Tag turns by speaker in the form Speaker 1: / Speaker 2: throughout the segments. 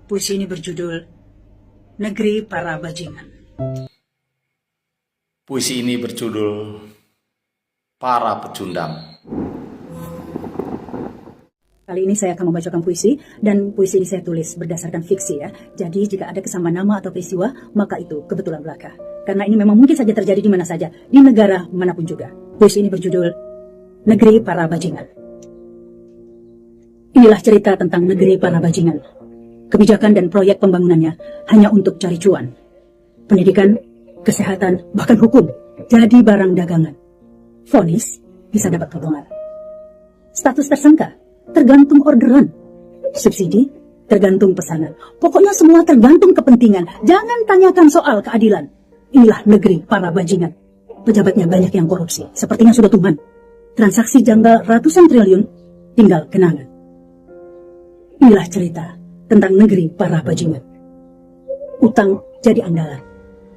Speaker 1: Puisi ini berjudul Negeri Para Bajingan.
Speaker 2: Puisi ini berjudul Para Pecundang.
Speaker 1: Kali ini saya akan membacakan puisi, dan puisi ini saya tulis berdasarkan fiksi ya. Jadi jika ada kesamaan nama atau peristiwa, maka itu kebetulan belaka. Karena ini memang mungkin saja terjadi di mana saja, di negara manapun juga. Puisi ini berjudul Negeri Para Bajingan. Inilah cerita tentang negeri para bajingan. Kebijakan dan proyek pembangunannya hanya untuk cari cuan. Pendidikan, kesehatan, bahkan hukum jadi barang dagangan. Vonis bisa dapat potongan. Status tersangka tergantung orderan. Subsidi tergantung pesanan. Pokoknya semua tergantung kepentingan. Jangan tanyakan soal keadilan. Inilah negeri para bajingan. Pejabatnya banyak yang korupsi. Sepertinya sudah tuman. Transaksi janggal ratusan triliun tinggal kenangan. Inilah cerita tentang negeri para bajingan. Utang jadi andalan.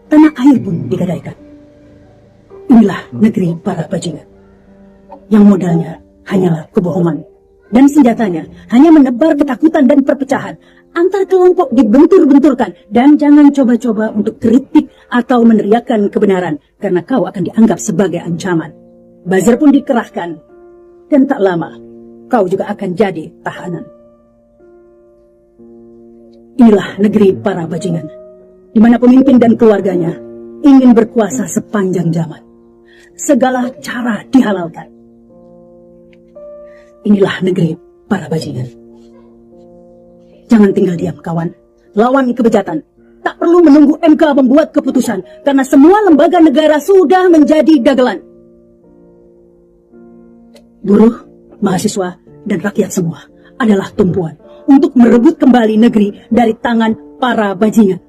Speaker 1: Tanah air pun digadaikan. Inilah negeri para bajingan. Yang modalnya hanyalah kebohongan. Dan senjatanya hanya menebar ketakutan dan perpecahan. Antar kelompok dibentur-benturkan. Dan jangan coba-coba untuk kritik atau meneriakkan kebenaran. Karena kau akan dianggap sebagai ancaman. Buzzer pun dikerahkan. Dan tak lama, kau juga akan jadi tahanan. Inilah negeri para bajingan, di mana pemimpin dan keluarganya ingin berkuasa sepanjang zaman. Segala cara dihalalkan. Inilah negeri para bajingan. Jangan tinggal diam, kawan. Lawan kebejatan. Tak perlu menunggu MK membuat keputusan, karena semua lembaga negara sudah menjadi dagelan. Buruh, mahasiswa, dan rakyat semua adalah tumpuan untuk merebut kembali negeri dari tangan para bajingan.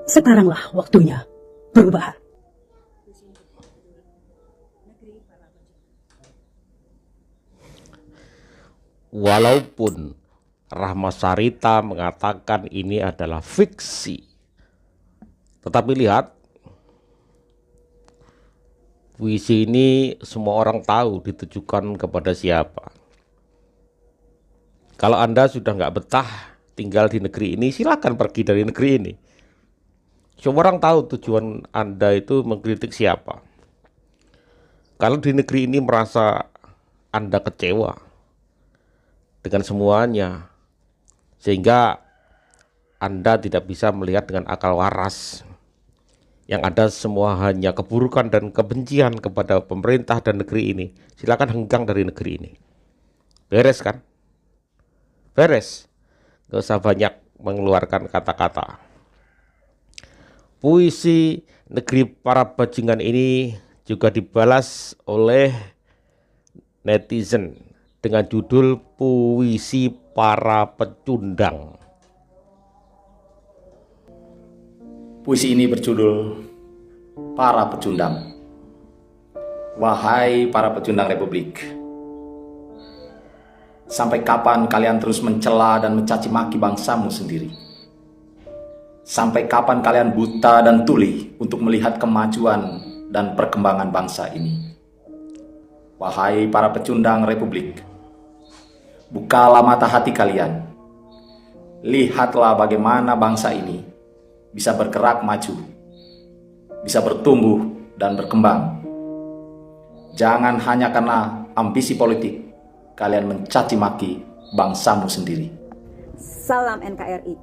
Speaker 1: Sekaranglah waktunya berubah.
Speaker 3: Walaupun Rahma Sarita mengatakan ini adalah fiksi, tetapi lihat, puisi ini semua orang tahu ditujukan kepada siapa. Kalau Anda sudah nggak betah tinggal di negeri ini, silakan pergi dari negeri ini. Semua orang tahu tujuan Anda itu mengkritik siapa. Kalau di negeri ini merasa Anda kecewa dengan semuanya, sehingga Anda tidak bisa melihat dengan akal waras, yang ada semua hanya keburukan dan kebencian kepada pemerintah dan negeri ini, silakan henggang dari negeri ini. Beres kan? Beres, gak usah banyak mengeluarkan kata-kata. Puisi negeri para bajingan ini juga dibalas oleh netizen dengan judul Puisi Para Pecundang.
Speaker 2: Puisi ini berjudul Para Pecundang. Wahai para pecundang Republik, sampai kapan kalian terus mencela dan mencaci maki bangsamu sendiri? Sampai kapan kalian buta dan tuli untuk melihat kemajuan dan perkembangan bangsa ini? Wahai para pecundang Republik, bukalah mata hati kalian. Lihatlah bagaimana bangsa ini bisa bergerak maju, bisa bertumbuh dan berkembang. Jangan hanya karena ambisi politik kalian mencaci maki bangsamu sendiri.
Speaker 4: Salam NKRI.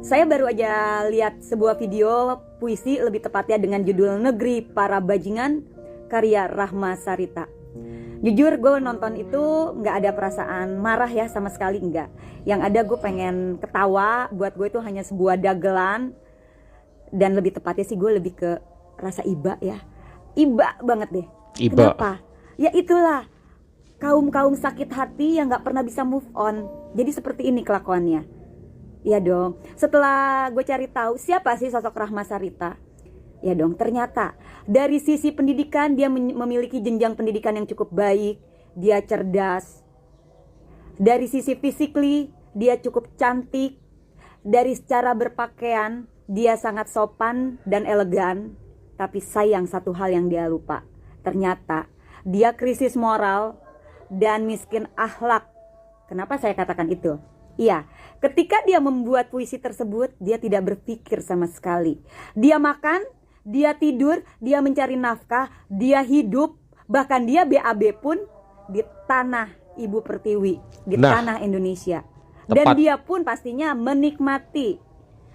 Speaker 4: Saya baru aja lihat sebuah video puisi, lebih tepatnya dengan judul Negeri Para Bajingan, karya Rahma Sarita. Jujur gue nonton itu gak ada perasaan marah ya, sama sekali enggak. Yang ada gue pengen ketawa. Buat gue itu hanya sebuah dagelan. Dan lebih tepatnya sih gue lebih ke rasa iba ya. Iba banget deh.
Speaker 3: Iba.
Speaker 4: Kenapa? Ya itulah, kaum-kaum sakit hati yang gak pernah bisa move on. Jadi seperti ini kelakuannya. Ya dong, setelah gue cari tahu siapa sih sosok Rahma Sarita, ya dong, ternyata dari sisi pendidikan dia memiliki jenjang pendidikan yang cukup baik. Dia cerdas. Dari sisi physically dia cukup cantik. Dari secara berpakaian dia sangat sopan dan elegan. Tapi sayang satu hal yang dia lupa. Ternyata dia krisis moral dan miskin akhlak. Kenapa saya katakan itu? Iya, ketika dia membuat puisi tersebut, dia tidak berpikir sama sekali. Dia makan, dia tidur, dia mencari nafkah, dia hidup, bahkan dia BAB pun di tanah Ibu Pertiwi, di tanah Indonesia. Dan dia pun pastinya menikmati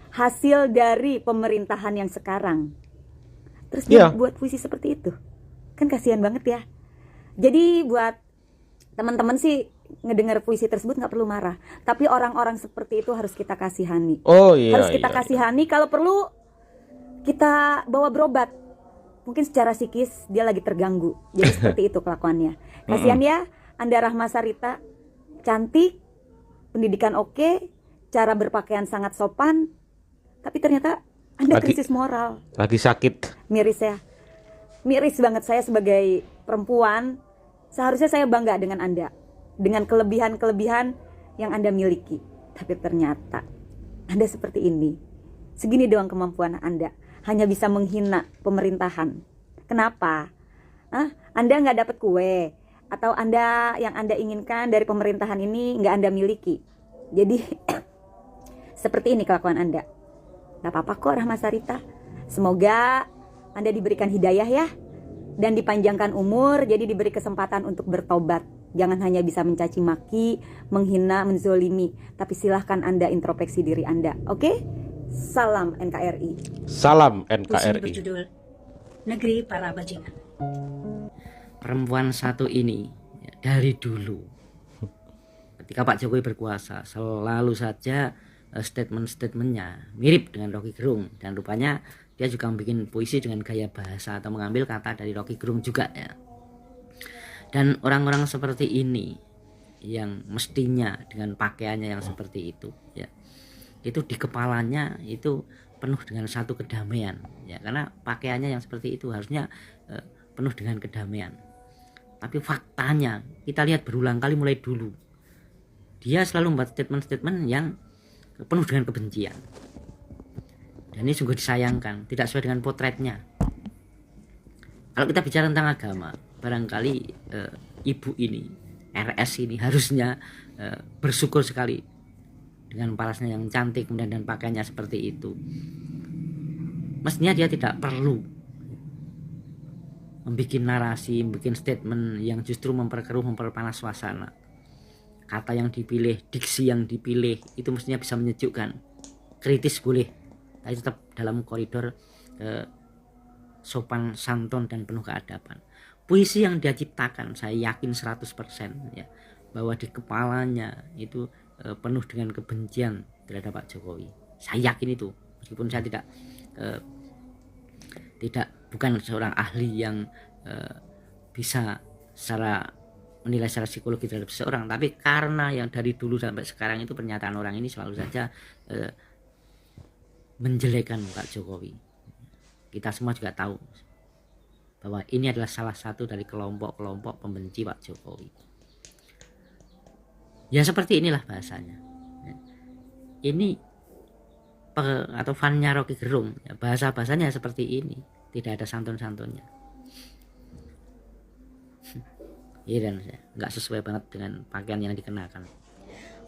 Speaker 4: hasil dari pemerintahan yang sekarang. Terus dia buat puisi seperti itu. Kan kasihan banget ya. Jadi buat teman-teman sih, ngedengar puisi tersebut nggak perlu marah, tapi orang-orang seperti itu harus kita kasihani. Harus kita kasihani. Kalau perlu kita bawa berobat, mungkin secara psikis dia lagi terganggu. Jadi seperti itu kelakuannya. Kasihan ya Anda Rahmasarita, cantik, pendidikan oke, cara berpakaian sangat sopan, tapi ternyata Anda krisis moral.
Speaker 3: Lagi sakit.
Speaker 4: Miris ya, miris banget. Saya sebagai perempuan, seharusnya saya bangga dengan Anda, dengan kelebihan-kelebihan yang Anda miliki. Tapi ternyata Anda seperti ini. Segini doang kemampuan Anda, hanya bisa menghina pemerintahan. Kenapa? Anda nggak dapat kue, atau yang Anda inginkan dari pemerintahan ini nggak Anda miliki. Jadi seperti ini kelakuan Anda. Gak apa-apa kok Rahmasarita. Semoga Anda diberikan hidayah ya, dan dipanjangkan umur, jadi diberi kesempatan untuk bertobat. Jangan hanya bisa mencaci maki, menghina, menzolimi, tapi silahkan Anda introspeksi diri Anda. Oke? Salam NKRI.
Speaker 3: Salam
Speaker 1: Puisi
Speaker 3: NKRI.
Speaker 1: berjudul Negeri Para Bajingan.
Speaker 5: Perempuan satu ini dari dulu, ketika Pak Jokowi berkuasa, selalu saja statement-statementnya mirip dengan Rocky Gerung, dan rupanya dia juga bikin puisi dengan gaya bahasa atau mengambil kata dari Rocky Gerung juga ya. Dan orang-orang seperti ini yang mestinya dengan pakaiannya yang seperti itu ya, itu di kepalanya itu penuh dengan satu kedamaian ya, karena pakaiannya yang seperti itu harusnya penuh dengan kedamaian. Tapi faktanya kita lihat berulang kali mulai dulu, dia selalu membuat statement-statement yang penuh dengan kebencian. Dan ini sungguh disayangkan, tidak sesuai dengan potretnya. Kalau kita bicara tentang agama, barangkali ibu ini, RS ini harusnya bersyukur sekali dengan parasnya yang cantik kemudian dan pakaiannya seperti itu. Mestinya dia tidak perlu membuat narasi, membuat statement yang justru memperkeruh, memperpanas suasana. Kata yang dipilih, diksi yang dipilih itu mestinya bisa menyejukkan. Kritis boleh, tapi tetap dalam koridor sopan santun dan penuh keadaban. Puisi yang dia ciptakan, saya yakin 100% ya, bahwa di kepalanya itu penuh dengan kebencian terhadap Pak Jokowi. Saya yakin itu, meskipun saya bukan seorang ahli yang bisa menilai secara psikologi terhadap seseorang, tapi karena yang dari dulu sampai sekarang itu pernyataan orang ini selalu saja menjelekan Pak Jokowi. Kita semua juga tahu bahwa ini adalah salah satu dari kelompok-kelompok pembenci Pak Jokowi. Ya seperti inilah bahasanya. Ini atau fannya Rocky Gerung, ya, bahasa-bahasanya seperti ini, tidak ada santun-santunnya. Iya, dan nggak sesuai banget dengan pakaian yang dikenakan.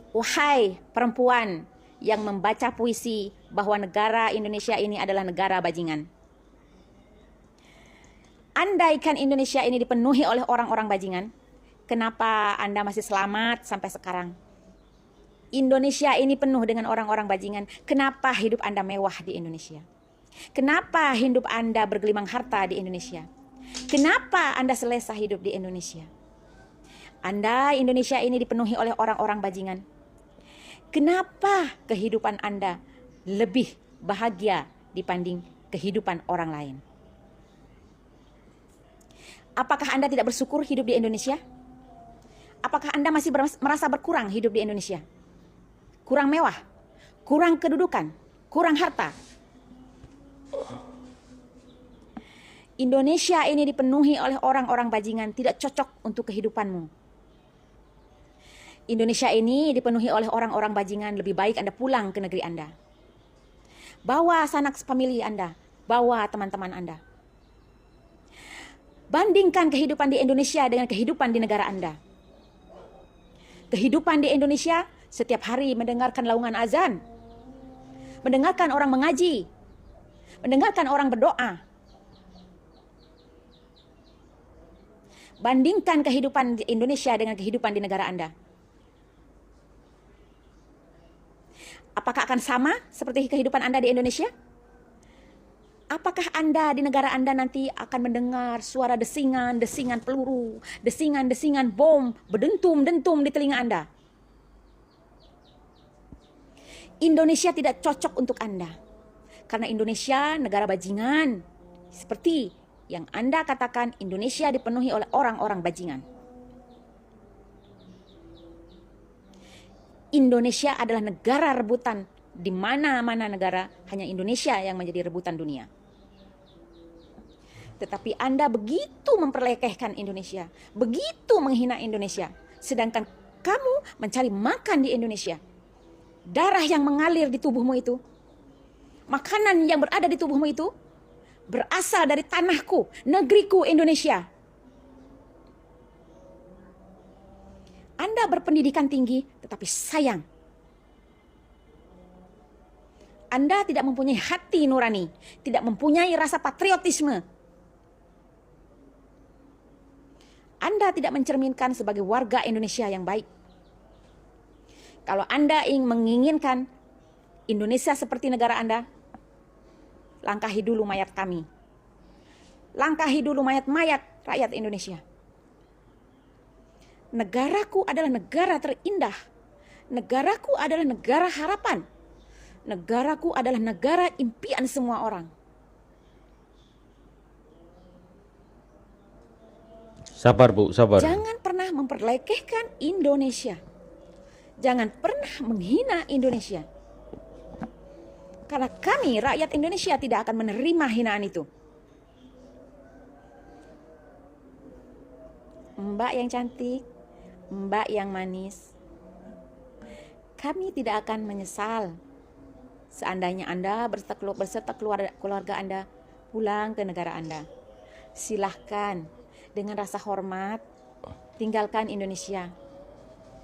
Speaker 6: Wahai perempuan yang membaca puisi bahwa negara Indonesia ini adalah negara bajingan. Andaikan Indonesia ini dipenuhi oleh orang-orang bajingan, kenapa Anda masih selamat sampai sekarang? Indonesia ini penuh dengan orang-orang bajingan, kenapa hidup Anda mewah di Indonesia? Kenapa hidup Anda bergelimang harta di Indonesia? Kenapa Anda selesa hidup di Indonesia? Anda Indonesia ini dipenuhi oleh orang-orang bajingan. Kenapa kehidupan Anda lebih bahagia dibanding kehidupan orang lain? Apakah Anda tidak bersyukur hidup di Indonesia? Apakah Anda masih merasa berkurang hidup di Indonesia? Kurang mewah, kurang kedudukan, kurang harta. Indonesia ini dipenuhi oleh orang-orang bajingan, tidak cocok untuk kehidupanmu. Indonesia ini dipenuhi oleh orang-orang bajingan, lebih baik Anda pulang ke negeri Anda. Bawa sanak famili Anda, bawa teman-teman Anda. Bandingkan kehidupan di Indonesia dengan kehidupan di negara Anda. Kehidupan di Indonesia setiap hari mendengarkan laungan azan, mendengarkan orang mengaji, mendengarkan orang berdoa. Bandingkan kehidupan di Indonesia dengan kehidupan di negara Anda. Apakah akan sama seperti kehidupan Anda di Indonesia? Apakah Anda di negara Anda nanti akan mendengar suara desingan peluru, desingan bom berdentum-dentum di telinga Anda? Indonesia tidak cocok untuk Anda. Karena Indonesia negara bajingan. Seperti yang Anda katakan, Indonesia dipenuhi oleh orang-orang bajingan. Indonesia adalah negara rebutan. Di mana-mana negara, hanya Indonesia yang menjadi rebutan dunia. Tetapi Anda begitu memperlekehkan Indonesia, begitu menghina Indonesia, sedangkan kamu mencari makan di Indonesia. Darah yang mengalir di tubuhmu itu, makanan yang berada di tubuhmu itu, berasal dari tanahku, negeriku Indonesia. Anda berpendidikan tinggi, tetapi sayang, Anda tidak mempunyai hati nurani, tidak mempunyai rasa patriotisme. Anda tidak mencerminkan sebagai warga Indonesia yang baik. Kalau Anda menginginkan Indonesia seperti negara Anda, langkahi dulu mayat kami. Langkahi dulu mayat-mayat rakyat Indonesia. Negaraku adalah negara terindah. Negaraku adalah negara harapan. Negaraku adalah negara impian semua orang.
Speaker 3: Sabar Bu, sabar.
Speaker 6: Jangan pernah memperlekehkan Indonesia. Jangan pernah menghina Indonesia. Karena kami, rakyat Indonesia, tidak akan menerima hinaan itu. Mbak yang cantik, Mbak yang manis, kami tidak akan menyesal seandainya Anda berserta keluarga Anda pulang ke negara Anda. Silahkan dengan rasa hormat tinggalkan Indonesia.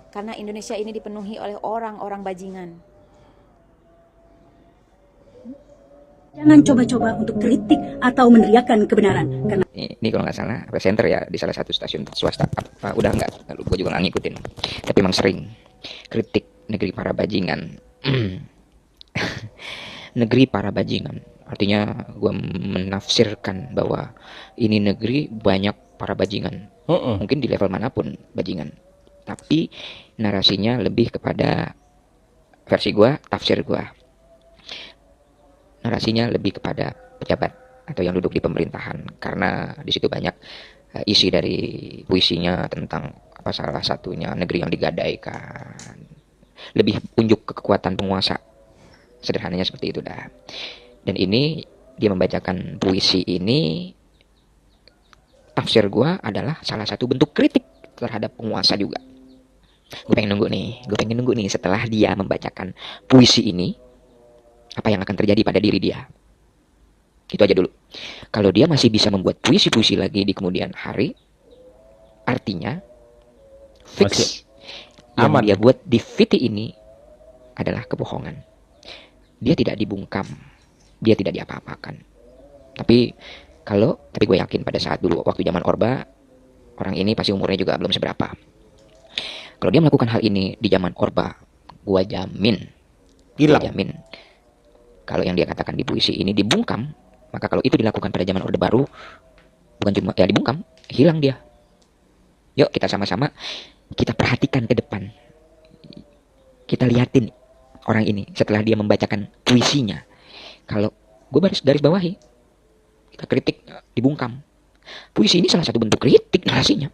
Speaker 6: Karena Indonesia ini dipenuhi oleh orang-orang bajingan.
Speaker 1: Jangan coba-coba untuk kritik atau meneriakkan kebenaran. Karena
Speaker 7: ini kalau nggak salah presenter ya di salah satu stasiun swasta, udah nggak, gue juga nggak ngikutin, tapi emang sering kritik negeri para bajingan. Negeri para bajingan artinya gue menafsirkan bahwa ini negeri banyak para bajingan, mungkin di level manapun bajingan, tapi narasinya lebih kepada versi gue, tafsir gue, narasinya lebih kepada pejabat atau yang duduk di pemerintahan, karena di situ banyak isi dari puisinya tentang apa, salah satunya negeri yang digadaikan, lebih unjuk ke kekuatan penguasa, sederhananya seperti itu dah. Dan ini dia membacakan puisi ini, tafsir gue adalah salah satu bentuk kritik terhadap penguasa juga. Gue pengen nunggu nih setelah dia membacakan puisi ini, apa yang akan terjadi pada diri dia. Itu aja dulu. Kalau dia masih bisa membuat puisi-puisi lagi di kemudian hari, artinya fix yang
Speaker 3: aman.
Speaker 7: dia buat di VT ini adalah kebohongan. Dia tidak dibungkam, dia tidak diapa-apakan. Tapi gue yakin pada saat dulu waktu zaman Orba, orang ini pasti umurnya juga belum seberapa. Kalau dia melakukan hal ini di zaman Orba, gue jamin, kalau yang dia katakan di puisi ini dibungkam, maka kalau itu dilakukan pada zaman Orde Baru, bukan cuma ya dibungkam, hilang dia. Yuk kita sama-sama kita perhatikan ke depan, kita liatin orang ini setelah dia membacakan puisinya. Kalau gue garis bawahi, kita kritik, dibungkam. Puisi ini salah satu bentuk kritik narasinya.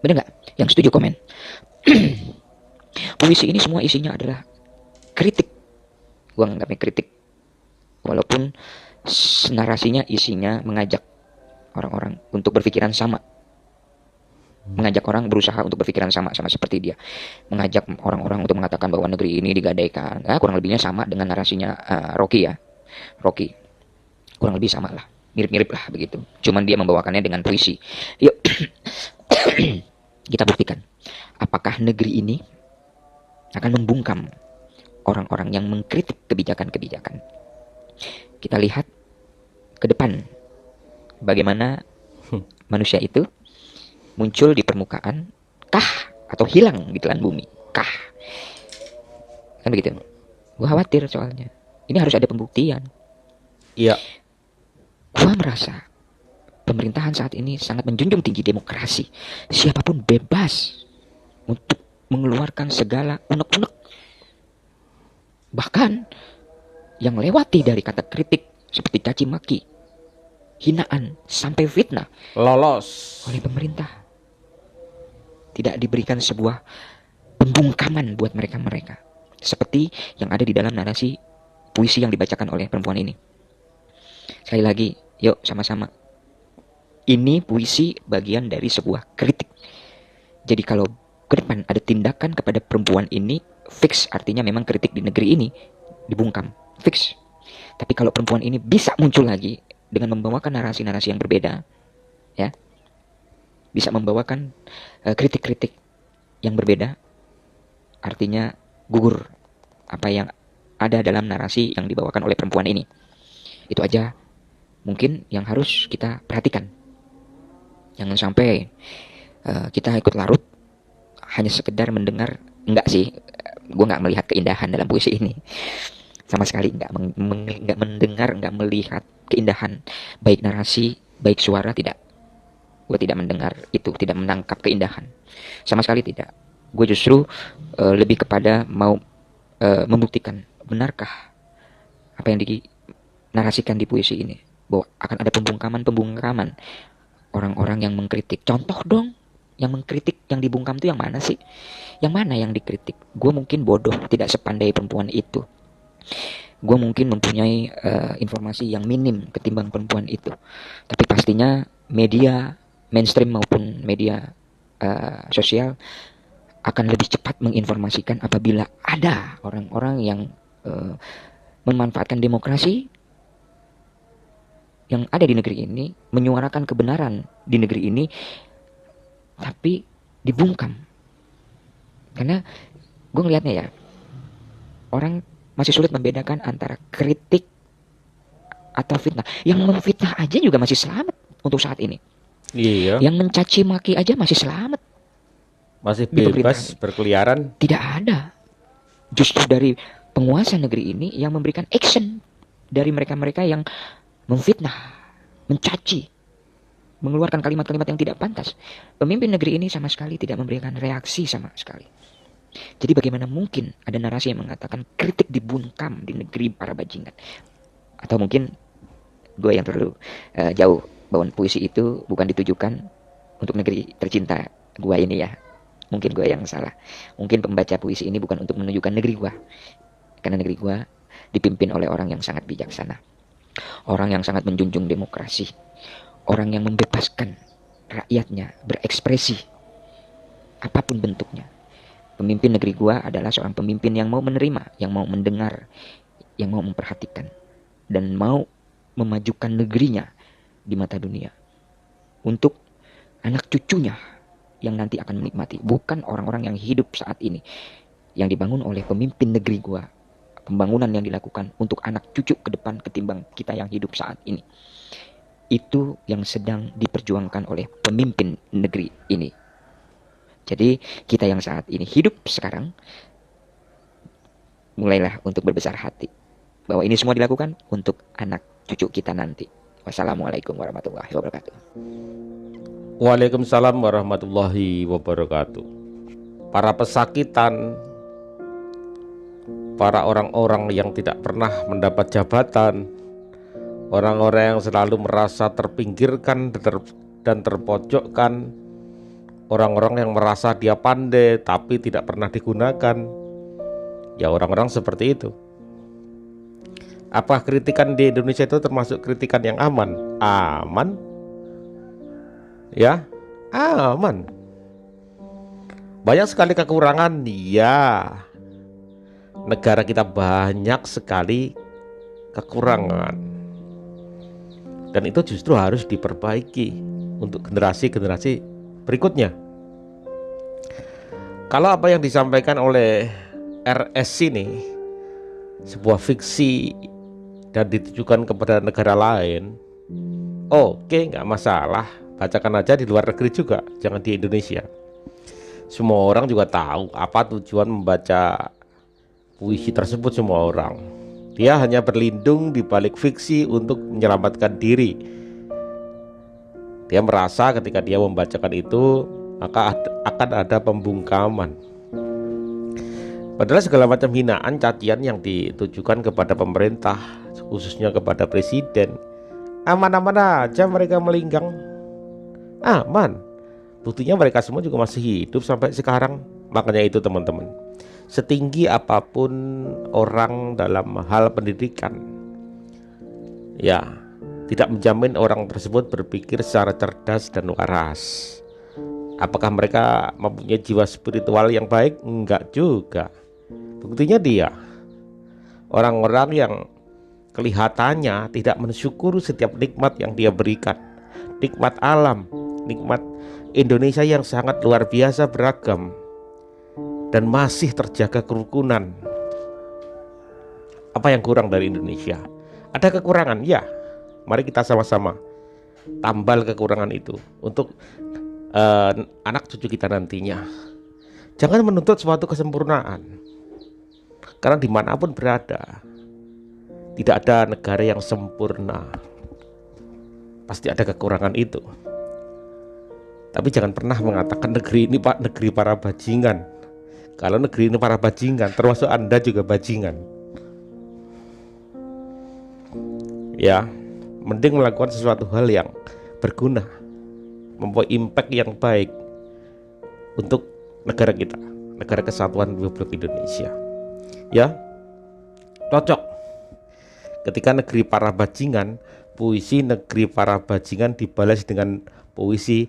Speaker 7: Bener nggak? Yang setuju komen. Puisi ini semua isinya adalah kritik. Gue nganggapnya kritik. Walaupun narasinya isinya mengajak orang-orang untuk berpikiran sama. Mengajak orang berusaha untuk berpikiran sama seperti dia. Mengajak orang-orang untuk mengatakan bahwa negeri ini digadaikan. Kurang lebihnya sama dengan narasinya Rocky ya. Rocky. Kurang lebih sama lah. Mirip-mirip lah begitu. Cuman dia membawakannya dengan puisi. Yuk. Kita buktikan. Apakah negeri ini akan membungkam orang-orang yang mengkritik kebijakan-kebijakan. Kita lihat ke depan bagaimana manusia itu muncul di permukaan kah atau hilang di telan bumi kah, kan begitu. Gue khawatir soalnya ini harus ada pembuktian.
Speaker 3: Iya.
Speaker 7: Gue merasa pemerintahan saat ini sangat menjunjung tinggi demokrasi. Siapapun bebas untuk mengeluarkan segala unek-unek, bahkan yang lewati dari kata kritik seperti caci maki, hinaan, sampai fitnah
Speaker 3: Lolos.
Speaker 7: oleh pemerintah. Tidak diberikan sebuah pembungkaman buat mereka-mereka, seperti yang ada di dalam narasi puisi yang dibacakan oleh perempuan ini. Sekali lagi, yuk sama-sama. Ini puisi bagian dari sebuah kritik. Jadi kalau ke depan ada tindakan kepada perempuan ini, fix, artinya memang kritik di negeri ini dibungkam, fix. Tapi kalau perempuan ini bisa muncul lagi dengan membawakan narasi-narasi yang berbeda, ya, bisa membawakan kritik-kritik yang berbeda, artinya gugur apa yang ada dalam narasi yang dibawakan oleh perempuan ini. Itu aja mungkin yang harus kita perhatikan. Jangan sampai kita ikut larut hanya sekedar mendengar. Enggak sih, gue nggak melihat keindahan dalam puisi ini sama sekali. Nggak mendengar, nggak melihat keindahan, baik narasi, baik suara, tidak. Gue tidak mendengar itu, tidak menangkap keindahan, sama sekali tidak. Gue justru lebih kepada mau membuktikan benarkah apa yang dinarasikan di puisi ini, bahwa akan ada pembungkaman orang-orang yang mengkritik. Contoh dong, yang mengkritik, yang dibungkam itu yang mana sih? Yang mana yang dikritik? Gue mungkin bodoh, tidak sepandai perempuan itu. Gue mungkin mempunyai informasi yang minim ketimbang perempuan itu. Tapi pastinya media mainstream maupun media sosial akan lebih cepat menginformasikan apabila ada orang-orang yang memanfaatkan demokrasi yang ada di negeri ini, menyuarakan kebenaran di negeri ini, tapi dibungkam. Karena gue ngelihatnya ya, orang masih sulit membedakan antara kritik atau fitnah. Yang memfitnah aja juga masih selamat untuk saat ini.
Speaker 3: Iya.
Speaker 7: Yang mencaci maki aja masih selamat.
Speaker 3: Masih
Speaker 7: Di
Speaker 3: bebas berkeliaran.
Speaker 7: Tidak ada. Justru dari penguasa negeri ini yang memberikan action dari mereka-mereka yang memfitnah, mencaci, mengeluarkan kalimat-kalimat yang tidak pantas. Pemimpin negeri ini sama sekali tidak memberikan reaksi sama sekali. Jadi bagaimana mungkin ada narasi yang mengatakan kritik dibungkam di negeri para bajingan? Atau mungkin gue yang terlalu jauh, bahwa puisi itu bukan ditujukan untuk negeri tercinta gue ini ya. Mungkin gue yang salah. Mungkin pembaca puisi ini bukan untuk menunjukkan negeri gue, karena negeri gue dipimpin oleh orang yang sangat bijaksana, orang yang sangat menjunjung demokrasi, orang yang membebaskan rakyatnya berekspresi apapun bentuknya. Pemimpin negeri gua adalah seorang pemimpin yang mau menerima, yang mau mendengar, yang mau memperhatikan, dan mau memajukan negerinya di mata dunia untuk anak cucunya yang nanti akan menikmati, bukan orang-orang yang hidup saat ini yang dibangun oleh pemimpin negeri gua. Pembangunan yang dilakukan untuk anak cucu ke depan ketimbang kita yang hidup saat ini. Itu yang sedang diperjuangkan oleh pemimpin negeri ini. Jadi kita yang saat ini hidup sekarang, mulailah untuk berbesar hati bahwa ini semua dilakukan untuk anak cucu kita nanti. Wassalamualaikum warahmatullahi wabarakatuh.
Speaker 3: Waalaikumsalam warahmatullahi wabarakatuh. Para pesakitan, para orang-orang yang tidak pernah mendapat jabatan, orang-orang yang selalu merasa terpinggirkan dan terpojokkan, orang-orang yang merasa dia pandai tapi tidak pernah digunakan, ya orang-orang seperti itu. Apa kritikan di Indonesia itu termasuk kritikan yang aman? Aman. Ya, aman. Banyak sekali kekurangan, ya. Negara kita banyak sekali kekurangan, dan itu justru harus diperbaiki untuk generasi-generasi berikutnya. Kalau apa yang disampaikan oleh RS ini sebuah fiksi dan ditujukan kepada negara lain, oke, nggak masalah, bacakan aja di luar negeri juga, jangan di Indonesia. Semua orang juga tahu apa tujuan membaca puisi tersebut. Semua orang, dia hanya berlindung di balik fiksi untuk menyelamatkan diri. Dia merasa ketika dia membacakan itu maka akan ada pembungkaman. Padahal segala macam hinaan, cacian yang ditujukan kepada pemerintah, khususnya kepada presiden, aman-aman aja mereka melinggang. Aman. Buktinya mereka semua juga masih hidup sampai sekarang. Makanya itu teman-teman, setinggi apapun orang dalam hal pendidikan, ya tidak menjamin orang tersebut berpikir secara cerdas dan waras. Apakah mereka mempunyai jiwa spiritual yang baik? Enggak juga. Buktinya dia orang-orang yang kelihatannya tidak mensyukuri setiap nikmat yang dia berikan, nikmat alam, nikmat Indonesia yang sangat luar biasa beragam dan masih terjaga kerukunan. Apa yang kurang dari Indonesia? Ada kekurangan, ya. Mari kita sama-sama tambal kekurangan itu untuk anak cucu kita nantinya. Jangan menuntut suatu kesempurnaan, karena dimanapun berada tidak ada negara yang sempurna. Pasti ada kekurangan itu. Tapi jangan pernah mengatakan negeri ini Pak, negeri para bajingan. Kalau negeri ini para bajingan, termasuk Anda juga bajingan. Ya, mending melakukan sesuatu hal yang berguna, membawa impact yang baik untuk negara kita, negara kesatuan Republik Indonesia. Ya, cocok. Ketika negeri para bajingan, puisi negeri para bajingan dibalas dengan puisi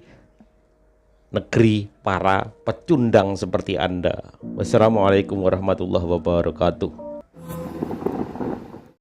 Speaker 3: negeri para pecundang seperti Anda. Wassalamualaikum warahmatullahi wabarakatuh.